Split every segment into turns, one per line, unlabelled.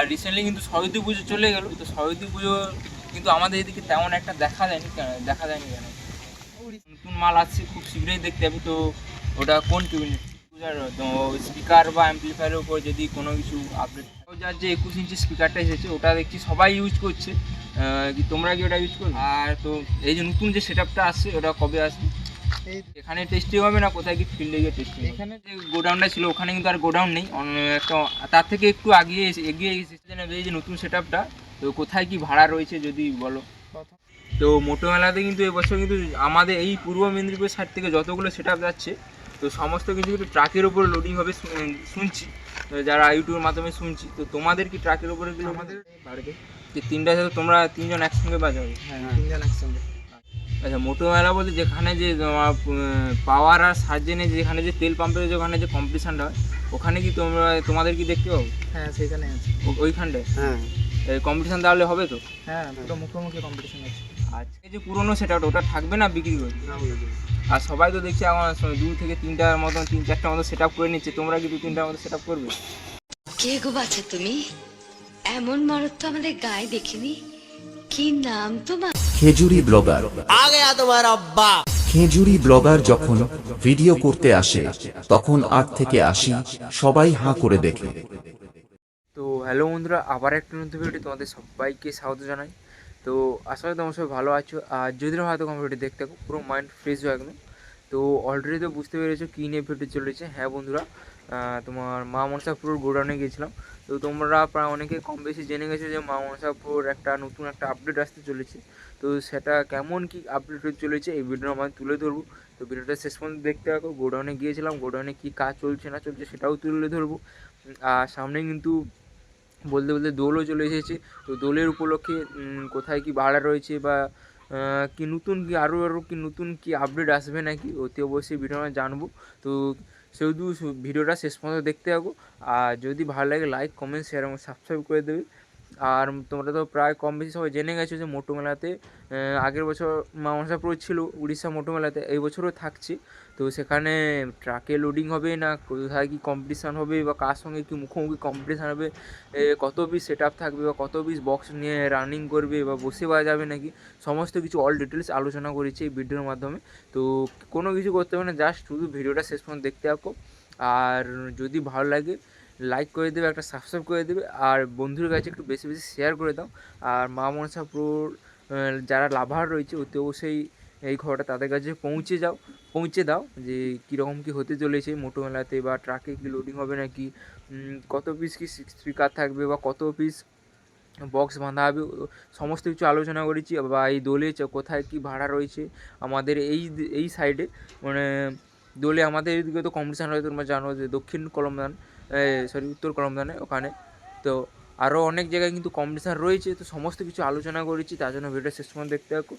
আর recently কিন্তু সরস্বতী পুজো চলে গেল, তো সরস্বতী পুজো কিন্তু আমাদের এদিকে তেমন একটা দেখা যায়নি কেন। নতুন মাল আসছে, খুব শীঘ্রই দেখতে পাবি। তো ওটা কোন ক্যাবিনেট পূজার স্পিকার বা অ্যাম্পলিফায়ারের উপর যদি কোনো কিছু আপডেট, যার যে 21 ইঞ্চি স্পিকারটা এসেছে ওটা দেখছি সবাই ইউজ করছে। কি তোমরা কি ওটা ইউজ করবে? আর তো এই যে নতুন যে সেট আপটা আসছে ওটা কবে আসবে? এখানে টেস্টিং হবে না কোথায় কি ফিল্ডে গিয়ে টেস্টিং? এখানে যে গোডাউনটা ছিল ওখানে কিন্তু আর গোডাউন নেই, একটা তার থেকে একটু এগিয়ে এসেছে। এই যে নতুন সেট আপটা, তো কোথায় কি ভাড়া রয়েছে যদি বলো। তো মোটো মেলাতে কিন্তু এবছর কিন্তু আমাদের এই পূর্ব মেদিনীপুর সাইড থেকে যতগুলো সেট আপ যাচ্ছে, তো সমস্ত কিন্তু ট্রাকের উপর লোডিং হবে শুনছি, যারা ইউটিউবের মাধ্যমে শুনছি। তো তোমাদের কি ট্রাকের উপরে গেলে আমাদের বাড়িতে যে তিনটা সাথে তোমরা তিনজন একসঙ্গে বাজাবে?
হ্যাঁ, তিনজন একসঙ্গে।
আচ্ছা, মোটো মেলা বলতে যেখানে যে পাওয়ার আর সার্জেনে যেখানে যে তেল পাম্পের যেখানে যে কম্পিটিশানটা হয়, ওখানে কি তোমাদের কি দেখতে পাবো?
হ্যাঁ, সেখানে আছে।
ওইখানটায়
হ্যাঁ
কম্পিটিশান তাহলে হবে তো?
হ্যাঁ, পুরো মুখোমুখি কম্পিটিশন আছে।
আজকে যে পুরোনো সেটা ওটা থাকবে না বিক্রি করবে? আর সবাই তো দেখছি এখন 2 থেকে 3টার মতন 3-4টার মতো সেট আপ করে নিচ্ছে, তোমরা কি 2-3টার মতো সেট আপ করবে?
কে গো বাছা তুমি? এমন মরদ তো আমাদের গায়ে দেখিনি। কি নাম তোমার?
খেজুরি ব্লগার।
आ गया तुम्हारा अब्बा।
খেজুরি ব্লগার যখন ভিডিও করতে আসে তখন 8 থেকে 80 সবাই হাঁ করে দেখে।
তো হ্যালো বন্ধুরা, আবার একটা নতুন ভিডিও তোমাদের সবাইকে স্বাগত জানাই। তো আসলে তোমার সবাই ভালো আছো, আর যদি হয়তো কোনো ভিডিও দেখতে থাকো পুরো মাইন্ড ফ্রেশ হয়ে একদম। তো অলরেডি তো বুঝতে পেরেছো কী নিয়ে ভিডিও চলেছে। হ্যাঁ বন্ধুরা, তোমার মা মনসাপুর গোডাউনে গিয়েছিলাম। তো তোমরা প্রায় অনেকে কম বেশি জেনে গেছো যে মা মনসাপুর একটা নতুন একটা আপডেট আসতে চলেছে। তো সেটা কেমন কি আপডেট হতে চলেছে এই ভিডিওর মাধ্যমে তুলে ধরবো। তো ভিডিওটা শেষ পর্যন্ত দেখতে থাকো। গোডাউনে গিয়েছিলাম, গোডাউনে কী কাজ চলছে না চলছে সেটাও তুলে ধরবো। আর সামনে কিন্তু বলতে বলতে দোলও চলে এসেছে। তো দোলের উপলক্ষে কোথায় কি ভাড়া রয়েছে বা কি নতুন কি আরও কি নতুন কি আপডেট আসবে নাকি অতি অবশ্যই ভিডিও আমরা জানবো। তো সেহেতু ভিডিওটা শেষ পর্যন্ত দেখতে থাকো। আর যদি ভালো লাগে লাইক কমেন্ট শেয়ার এবং সাবস্ক্রাইব করে দেবে। আর তোমরা তো প্রায় কম বেশি সবাই জেনে গেছো যে মোটো মেলাতে আগের বছর মা মনসাপুর ছিল উড়িষ্যা মোটো মেলাতে, এই বছরও থাকছে। তো সেখানে ট্রাকে লোডিং হবে না কোথায় কি কম্পিটিশান হবে বা কার সঙ্গে কি মুখোমুখি কম্পিটিশান হবে, কত পিস সেট আপ থাকবে বা কত পিস বক্স নিয়ে রানিং করবে বা বসে বাজাবে নাকি, সমস্ত কিছু অল ডিটেলস আলোচনা করেছি এই ভিডিওর মাধ্যমে। তো কোনো কিছু করতে হবে না, জাস্ট শুধু ভিডিওটা শেষ পর্যন্ত দেখতে থাকো। আর যদি ভালো লাগে লাইক করে দেবে, একটা সাবস্ক্রাইব করে দেবে, আর বন্ধুর কাছে একটু বেশি বেশি শেয়ার করে দাও। আর মা মনসাপুর যারা লাভার রয়েছে অতি অবশ্যই এই খবরটা তাদের কাছে পৌঁছে দাও যে কীরকম কী হতে চলেছে মোটো মেলাতে, বা ট্রাকে কি লোডিং হবে নাকি, কত পিস কি স্পিকার থাকবে বা কত পিস বক্স বাঁধা হবে, সমস্ত কিছু আলোচনা করেছি। বা এই দোলে কোথায় কি ভাড়া রয়েছে আমাদের এই সাইডে, মানে দোলে আমাদের এইদিকে তো কম্পিটিশান হয় তোমরা জানো যে দক্ষিণ কলমদান, উত্তর কলমদানে ওখানে। তো আরও অনেক জায়গায় কিন্তু কম্পিটিশান রয়েছে। তো সমস্ত কিছু আলোচনা করেছি, তার জন্য ভিডিওটা শেষ পর্যন্ত দেখতে থাকো।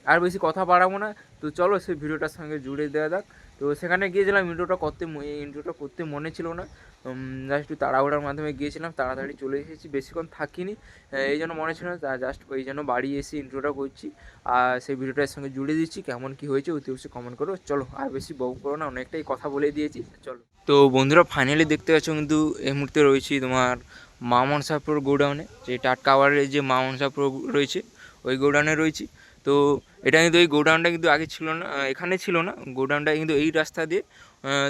আর বেশি কথা বাড়াবো না, তো চলো সেই ভিডিওটার সঙ্গে জুড়ে দেওয়া যাক। তো সেখানে গিয়েছিলাম, ইন্ট্রোটা করতে মনে ছিল না, জাস্ট একটু তাড়াহুড়ার মাধ্যমে গিয়েছিলাম, তাড়াতাড়ি চলে এসেছি, বেশিক্ষণ থাকিনি, এই জন্য মনে ছিল না। জাস্ট ওই জন্য বাড়ি এসে ইন্ট্রোটা করছি, আর সেই ভিডিওটার সঙ্গে জুড়ে দিচ্ছি। কেমন কি হয়েছে অতি অবশ্যই কমেন্ট করো। চলো আর বেশি বক করো না, অনেকটাই কথা বলে দিয়েছি, চলো। তো বন্ধুরা ফাইনালি দেখতে পাচ্ছ কিন্তু এই মুহূর্তে রয়েছি তোমার মা মনসাপুর গোডাউনে, যে টাটকা আওয়ারের যে মা মনসাপুর রয়েছে ওই গোডাউনে রয়েছি। তো এটা কিন্তু এই গোডাউনটা কিন্তু আগে ছিল না, এখানে ছিল না গোডাউনটা, কিন্তু এই রাস্তা দিয়ে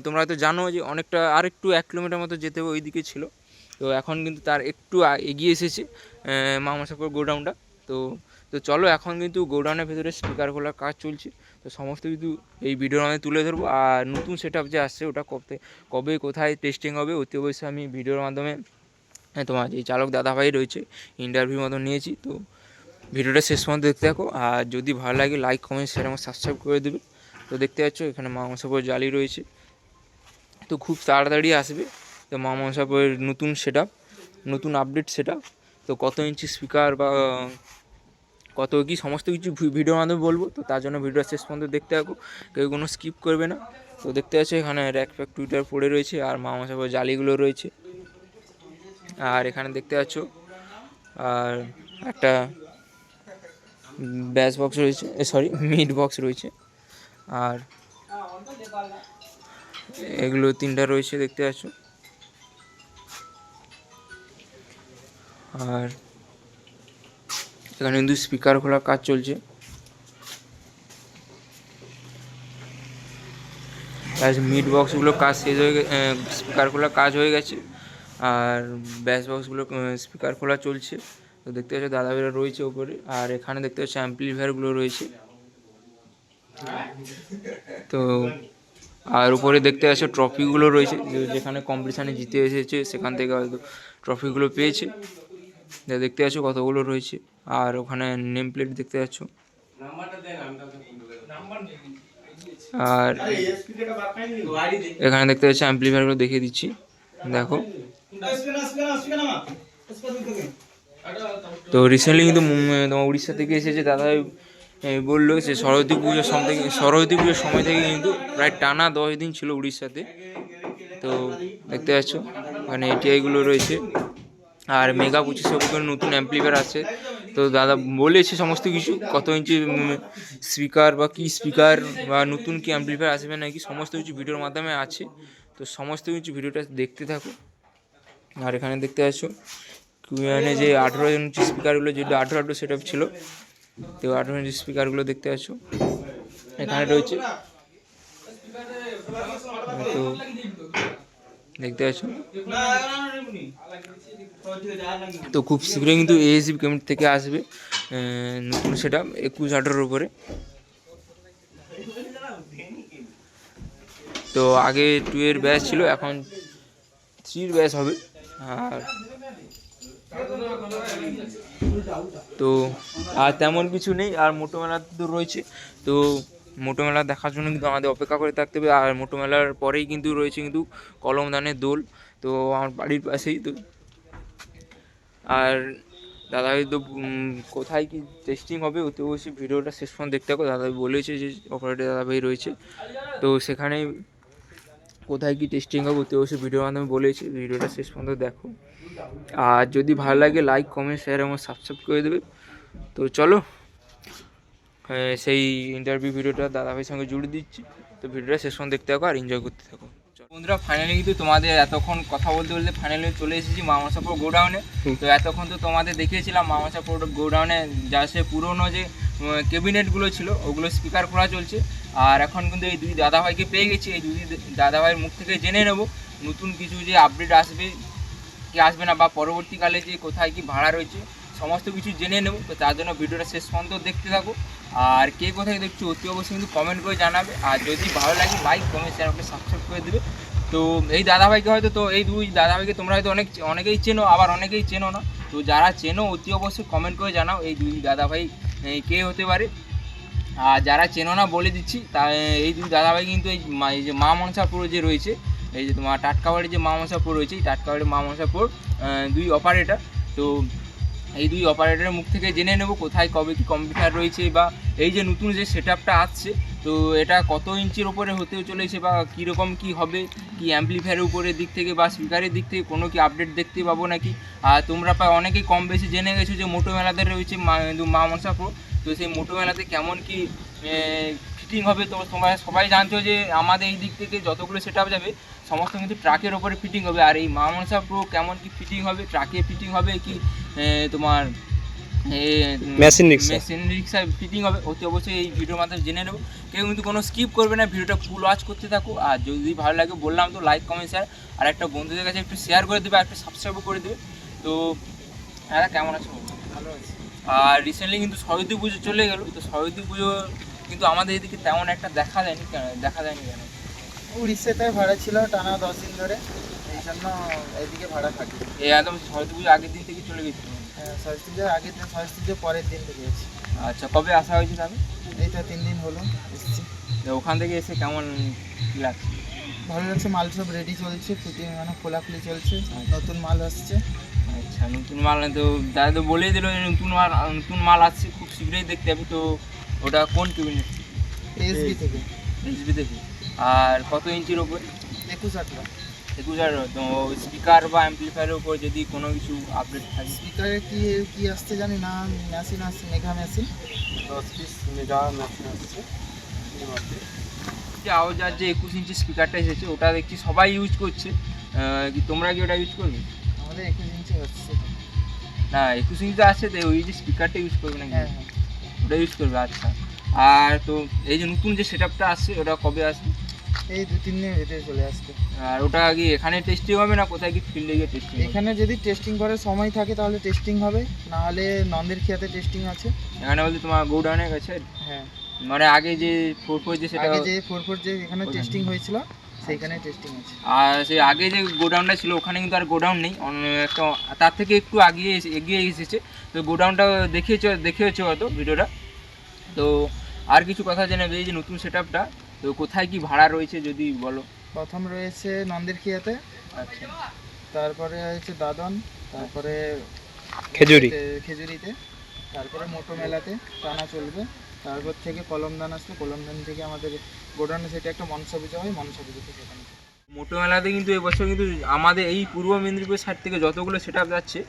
তোমরা তো জানো যে অনেকটা আর একটু 1 কিলোমিটার মতো যেতে হবে ওই দিকে ছিল। তো এখন কিন্তু তার একটু এগিয়ে এসেছে মা মনসাপুর গোডাউনটা। তো তো চলো এখন কিন্তু গোডাউনের ভেতরে স্পিকার খোলার কাজ চলছে। তো সমস্ত কিছু এই ভিডিওর মধ্যে তুলে ধরবো। আর নতুন সেট আপ যে আসছে ওটা কবে কোথায় টেস্টিং হবে অতি অবশ্যই আমি ভিডিওর মাধ্যমে তোমার যে চালক দাদাভাই রয়েছে ইন্টারভিউ মতো নিয়েছি। তো ভিডিওটা শেষ পর্যন্ত দেখতে থাকো। আর যদি ভালো লাগে লাইক কমেন্ট শেয়ার এবং সাবস্ক্রাইব করে দেবে। তো দেখতে পাচ্ছ এখানে মা মনসাপুর জালি রয়েছে, তো খুব তাড়াতাড়ি আসবে। তো মা মনসাপুরের নতুন সেট আপ, নতুন আপডেট সেট আপ, তো কত ইঞ্চি স্পিকার বা কত কি সমস্ত কিছু ভিডিওর মাধ্যমে বলবো। তো তার জন্য ভিডিওটা শেষ পর্যন্ত দেখতে থাকো, কেউ কোনো স্কিপ করবে না। তো দেখতে পাচ্ছ এখানে র্যাক ফ্যাক টুইটার পড়ে রয়েছে, আর মা মনসাপুর জালিগুলো রয়েছে। আর এখানে দেখতে পাচ্ছ আর একটা ব্যাস বক্স রয়েছে, মিড বক্স রয়েছে। আর এগুলো 3টা রয়েছে দেখতে পাচ্ছ। আর এখানে কিন্তু স্পিকার খোলার কাজ চলছে। মিড বক্সগুলো কাজ শেষ হয়ে গেছে, স্পিকার খোলার কাজ হয়ে গেছে, আর ব্যাস বক্সগুলো স্পিকার খোলা চলছে। তো দেখতে পাচ্ছ দাদাভাইরা রয়েছে ওপরে, আর এখানে দেখতে পাচ্ছ অ্যাম্পলিফায়ারগুলো রয়েছে। তো আর উপরে দেখতে পাচ্ছ ট্রফিগুলো রয়েছে, যেখানে কম্পিটিশানে জিতে এসেছে সেখান থেকে হয়তো ট্রফিগুলো পেয়েছে। দেখতে পাচ্ছ কতগুলো রয়েছে, আর ওখানে নেম প্লেট দেখতে পাচ্ছ। আর এখানে দেখতে পাচ্ছি অ্যাম্পলিফায়ারগুলো দেখিয়ে দিচ্ছি, দেখো। তো রিসেন্টলি কিন্তু তোমার উড়িষ্যা থেকে এসেছে দাদাই, বললো যে সরস্বতী পুজোর সময় থেকে কিন্তু প্রায় টানা 10 দিন ছিল উড়িষ্যাতে। তো দেখতে পাচ্ছ ওখানে এটিআইগুলো রয়েছে, আর মেগা 2500 নতুন অ্যাম্পলিফায়ার আছে। তো দাদা বলেছে সমস্ত কিছু, কত ইঞ্চি স্পিকার বা কী স্পিকার বা নতুন কি অ্যাম্পলিফায়ার আসবে নাকি, সমস্ত কিছু ভিডিওর মাধ্যমে আছে। তো সমস্ত কিছু ভিডিওটা দেখতে থাকো। আর এখানে দেখতে পাচ্ছ মানে যে 18 ইঞ্চি স্পিকারগুলো, যেটা 18 সেট আপ ছিল, তো 18 ইঞ্চি স্পিকারগুলো দেখতে পাচ্ছ এখানে রয়েছে। তো দেখতে পাচ্ছ, তো খুব শীঘ্রই কিন্তু এএসবি কমিটি থেকে আসবে নতুন সেট আপ 21-18 উপরে। তো আগে 2 এর ব্যাচ ছিল, এখন 3 এর ব্যাচ হবে। আর তো আর তেমন কিছু নেই। আর মোটো মেলা তো রয়েছে, তো মোটো মেলা দেখার জন্য কিন্তু আমাদের অপেক্ষা করে থাকতে হবে। আর মোটো মেলার পরেই কিন্তু রয়েছে কিন্তু কলমদানের দোল, তো আমার বাড়ির পাশেই। তো আর দাদাভাই তো কোথায় কি টেস্টিং হবে, ওতে অবশ্যই ভিডিওটা শেষ পর্যন্ত দেখতে থাকো। দাদাভাই বলেছে যে অপারেটর দাদাভাই রয়েছে, তো সেখানে কোথায় কি টেস্টিং হবে ওতে অবশ্যই ভিডিওর মাধ্যমে বলেছি। ভিডিওটা শেষ পর্যন্ত দেখো, আর যদি ভালো লাগে লাইক কমেন্ট শেয়ার এবং সাবস্ক্রাইব করে দেবে। তো চলো সেই ইন্টারভিউ ভিডিওটা দাদাভাইয়ের সঙ্গে জুড়ে দিচ্ছি। তো ভিডিওটা শেষ পর্যন্ত দেখতে থাকো আর এনজয় করতে থাকো। বন্ধুরা, ফাইনালি কিন্তু তোমাদের এতক্ষণ কথা বলতে বলতে ফাইনালি চলে এসেছি মামাসাপুর গোডাউনে। তো এতক্ষণ তো তোমাদের দেখিয়েছিলাম মামাসাপুর গোডাউনে যা সে পুরোনো যে ক্যাবিনেটগুলো ছিল ওগুলো স্পিকার করা চলছে। আর এখন কিন্তু এই 2 দাদাভাইকে পেয়ে গেছি, এই 2 দাদাভাইয়ের মুখ থেকে জেনে নেব নতুন কিছু যে আপডেট আসবে কি আসবে না, বা পরবর্তীকালে যে কোথায় কি ভাড়া রয়েছে সমস্ত কিছু জেনে নেব। তো তার জন্য ভিডিওটা শেষ পর্যন্ত দেখতে থাকো। আর কে কোথায় দেখছো অতি অবশ্যই কিন্তু কমেন্ট করে জানাবে, আর যদি ভালো লাগে লাইক কমেন্ট শেয়ার করে সাবস্ক্রাইব করে দেবে। তো এই দাদাভাইকে হয়তো, তো এই 2 দাদাভাইকে তোমরা হয়তো অনেকেই চেনো, আবার অনেকেই চেনো না। তো যারা চেনো অতি অবশ্যই কমেন্ট করে জানাও এই 2 দাদাভাই কে হতে পারে। আর যারা চেনো না বলে দিচ্ছি, তা এই 2 দাদাভাই কিন্তু এই যে মা মনসাপুর যে রয়েছে, এই যে তোমার টাটকাবাড়ি যে মা মনসাপুর রয়েছে, এই টাটকাবাড়ি মা মনসাপুর 2 অপারেটর। তো এই 2 অপারেটরের মুখ থেকে জেনে নেব কোথায় কবে কি কম্পিউটার রয়েছে, বা এই যে নতুন যে সেট আপটা আসছে তো এটা কত ইঞ্চির ওপরে হতে চলেছে, বা কীরকম কি হবে, কি অ্যাম্পলিফায়ারের উপরের দিক থেকে বা স্পিকারের দিক থেকে কোনো কি আপডেট দেখতে পাবো নাকি। আর তোমরা অনেকেই কম বেশি জেনে গেছো যে মোটো মেলাতে রয়েছে মা মনসাপুর। তো সেই মোটো মেলাতে কেমন কি ফিটিং হবে, তো তোমরা সবাই জানছো যে আমাদের এই দিক থেকে যতগুলো সেট আপ যাবে সমস্ত কিন্তু ট্রাকের ওপরে ফিটিং হবে। আর এই মা মনসা প্রো কেমন কি ফিটিং হবে, ট্রাকে ফিটিং হবে কি তোমার মেশিন রিক্সায় ফিটিং হবে, অতি অবশ্যই এই ভিডিওর মাধ্যমে জেনে নেবো। কেউ কিন্তু কোনো স্কিপ করবে না, ভিডিওটা ফুল ওয়াচ করতে থাকো। আর যদি ভালো লাগে বললাম তো লাইক কমেন্ট শেয়ার, আর একটা বন্ধুদের কাছে একটু শেয়ার করে দেবে, আর একটু সাবস্ক্রাইবও করে দেবে। তো হ্যাঁ, কেমন আছো? ভালো আছি। আর রিসেন্টলি কিন্তু সরস্বতী পুজো চলে গেল, তো সরস্বতী পুজো কিন্তু আমাদের এদিকে তেমন একটা দেখা যায়নি কেন?
উড়িষ্যাতে ভাড়া ছিল টানা 10 দিন ধরে, এই জন্য এইদিকে ভাড়া থাকে।
এই একদম সরস্বতী পুজো আগের দিন থেকে চলে গেছিল।
হ্যাঁ, সরস্বতী পুজোর আগের দিন, সরস্বতী পুজোর পরের দিন থেকে গেছি।
আচ্ছা, কবে আসা হয়েছিল আমি?
এই তো 3 দিন হলো এসেছি।
ওখান থেকে এসে কেমন লাগছে?
ভালো লাগছে, মাল সব রেডি চলছে, ফিটিং মানে খোলাখুলি চলছে, নতুন মাল আসছে।
আচ্ছা, নতুন মাল তো দাদা তো বলেই দিল যে নতুন মাল আসছে, খুব শীঘ্রই দেখতে হবে। তো ওটা কোন ক্যাবিনেট?
এসবি থেকে।
এসবি থেকে। আর কত ইঞ্চির ওপর?
21-18।
21,000। তো স্পিকার বা অ্যাম্পলিফায়ারের উপর যদি কোনো কিছু আপডেট থাকে?
স্পিকারে কি আসছে জানি না, মেশিন আসছে, mega machine 10 piece mega machine আসছে।
যে আওয়াজার যে 21 ইঞ্চি স্পিকারটা এসেছে ওটা দেখছি সবাই ইউজ করছে, কি তোমরা কি ওটা ইউজ করবে?
আমাদের 21 ইঞ্চি হচ্ছে।
না 21 ইঞ্চি আছে, তো ওই যে স্পিকারটা ইউজ করবে নাকি?
হ্যাঁ হ্যাঁ,
ওটা ইউজ করবে, আচ্ছা। আর তো এই যে নতুন যে সেটআপটা আসছে ওটা কবে আসবে?
এই 2-3 দিনের ভিতরে চলে আসবে।
আর ওটা কি এখানে টেস্টিং হবে না কোথায় কি ফিল্ডে গিয়ে টেস্টিং হবে?
এখানে যদি টেস্টিং করার সময় থাকে তাহলে টেস্টিং হবে, না হলে নন্দের খেয়াতে টেস্টিং আছে।
এখানে বলতে তোমার গোডাউনের কাছে,
হ্যাঁ,
মানে আগে যে 4 যে সেটা,
আগে যে 4 যে এখানে
ওখানে।
টেস্টিং হয়েছিল সেইখানে টেস্টিং আছে।
আর সেই আগে যে গোডাউনটা ছিল ওখানে কিন্তু আর গোডাউন নেই, একটা তার থেকে একটু এগিয়ে এসেছে। তো গোডাউনটা দেখিয়েছো হয়তো ভিডিওটা। তো আর কিছু কথা জেনে এই যে নতুন সেটআপটা, তো কোথায় কি ভাড়া রয়েছে যদি বলো।
প্রথম রয়েছে নন্দের খেয়াতে,
আচ্ছা,
তারপরে হয়েছে দাদন, তারপরে খেজুরিতে, তারপরে মোটো মেলাতে টানা চলবে। তারপর থেকে কলমদান আসবে, কলমদান থেকে আমাদের গোডাউনে সেটা একটা মনসা পুজো হয়, মনসা পুজোতে সেখানে।
মোটো মেলাতে কিন্তু এবছর কিন্তু আমাদের এই পূর্ব মেদিনীপুর সাইড থেকে যতগুলো সেটআপ যাচ্ছে,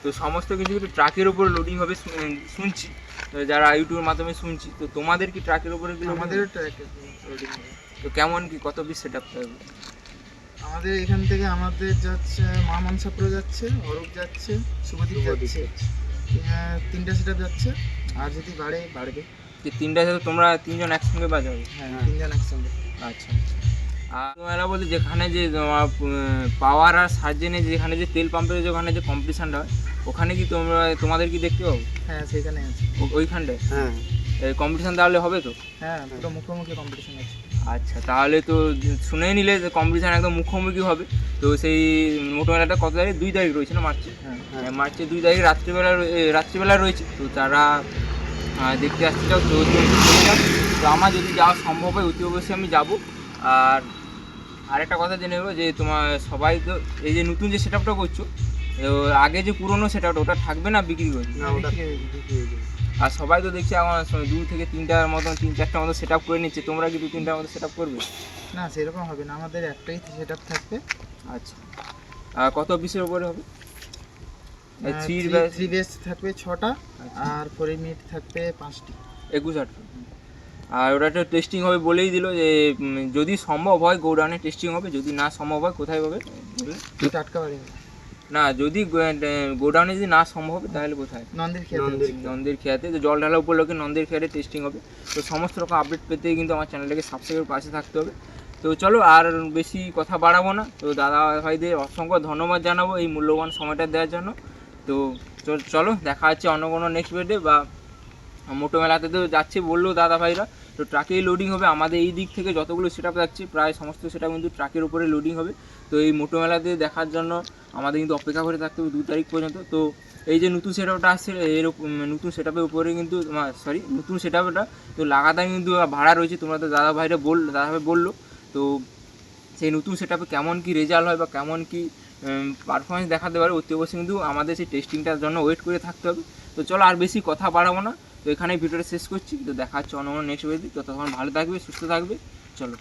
তো সমস্ত কিছু কিন্তু ট্রাকের উপর লোডিং হবে শুনছি, তো যারা ইউটিউবের মাধ্যমে শুনছি। তো তোমাদের কি ট্রাকের উপরে
আমাদেরও ট্র্যাকে লোডিং হবে।
তো কেমন কি কত পিস সেটআপ থাকবে?
আমাদের এখান থেকে আমাদের যাচ্ছে মা মনসাপুরে যাচ্ছে, অরূপ যাচ্ছে, শুভদীপ যাচ্ছে, 3টা সেটআপ যাচ্ছে। আর যদি বাড়বে।
যে 3টা সাথে তোমরা 3জন একসঙ্গে বাজাবে?
হ্যাঁ, 3জন একসঙ্গে।
আচ্ছা। আর মেলা বলতে যেখানে যে তোমার পাওয়ার আর সার্জেনে যেখানে যে তেল পাম্পের যেখানে যে কম্পিটিশানটা হয়, ওখানে কি তোমাদের কি দেখতে পাবো?
হ্যাঁ, সেখানে আছে।
ওইখানটায়
হ্যাঁ
কম্পিটিশান তাহলে হবে তো?
হ্যাঁ, পুরো মুখোমুখি কম্পিটিশন আছে।
আচ্ছা, তাহলে তো শুনেই নিলে যে কম্পিটিশান একদম মুখোমুখি হবে। তো সেই মোটো মেলাটা কত তারিখ? 2 তারিখ রয়েছে না মার্চে?
হ্যাঁ,
মার্চে 2 তারিখ রাত্রিবেলা রয়েছে। তো তারা দেখতে আসতে চাও তো তো আমার যদি যাওয়া সম্ভব হয় অতি অবশ্যই আমি যাবো। আর আরেকটা কথা জেনে নেবো যে তোমার সবাই তো এই যে নতুন যে সেটআপটা করছো, তো আগে যে পুরনো সেটআপটা ওটা থাকবে না বিক্রি করবে?
না, ওটা বিক্রি হয়ে যাবে।
আর সবাই তো দেখছি আমার 2 থেকে 3টার মতন 3-4টার মতো সেটআপ করে নিচ্ছে, তোমরা কি 2-3টার মতো সেটআপ করবে?
না, সেরকম হবে না, আমাদের একটাই সেটআপ থাকবে।
আচ্ছা, আর কত পিসের উপরে হবে?
3 বেস থাকবে 6টা, আর 4 মিনিট থাকবে 5টি।
21-8। আর ওটা তো টেস্টিং হবে বলেই দিল যে যদি সম্ভব হয় গোডাউনে টেস্টিং হবে, যদি না সম্ভব হয় কোথায় হবে?
টাটকা বাড়ি হবে।
না, যদি গোডাউনে যদি না সম্ভব হবে তাহলে কোথায়?
নন্দের খেয়াতে।
নন্দের খেয়াতে। তো জল ঢালা উপলক্ষে নন্দের খেয়াতে টেস্টিং হবে। তো সমস্ত রকম আপডেট পেতে কিন্তু আমার চ্যানেলটাকে সাবস্ক্রাইব পাশে থাকতে হবে। তো চলো আর বেশি কথা বাড়াবো না। তো দাদা ভাইদের অসংখ্য ধন্যবাদ জানাবো এই মূল্যবান সময়টা দেওয়ার জন্য। তো চলো দেখা হচ্ছে অন্য কোনো নেক্সট ভিডিও বা মোটো মেলাতে তো যাচ্ছে বললো দাদা ভাইরা। তো ট্রাকেই লোডিং হবে আমাদের এই দিক থেকে যতগুলো সেটআপ যাচ্ছে প্রায় সমস্ত সেটআপ কিন্তু ট্রাকের উপরে লোডিং হবে। তো এই মোটো মেলাতে দেখার জন্য আমাদের কিন্তু অপেক্ষা করে থাকতে হবে 2 তারিখ পর্যন্ত। তো এই যে নতুন সেটআপটা আসছে এর নতুন সেটআপের উপরে কিন্তু নতুন সেটআপটা তো লাগাতার কিন্তু ভাড়া রয়েছে, তোমরা তো দাদা ভাই বললো। তো সেই নতুন সেটআপে কেমন কি রেজাল্ট হয় বা কেমন কি পারফরমেন্স দেখাতে পারে অতি অবশ্যই কিন্তু আমাদের সেই টেস্টিংটার জন্য ওয়েট করে থাকতে হবে। তো চলো আর বেশি কথা বাড়াবো না, তো এখানে ভিডিওটা শেষ করছি। তো দেখা হচ্ছে অন্য নেক্সট ভিডিও। ততক্ষণ ভালো থাকবে, সুস্থ থাকবে, চলো।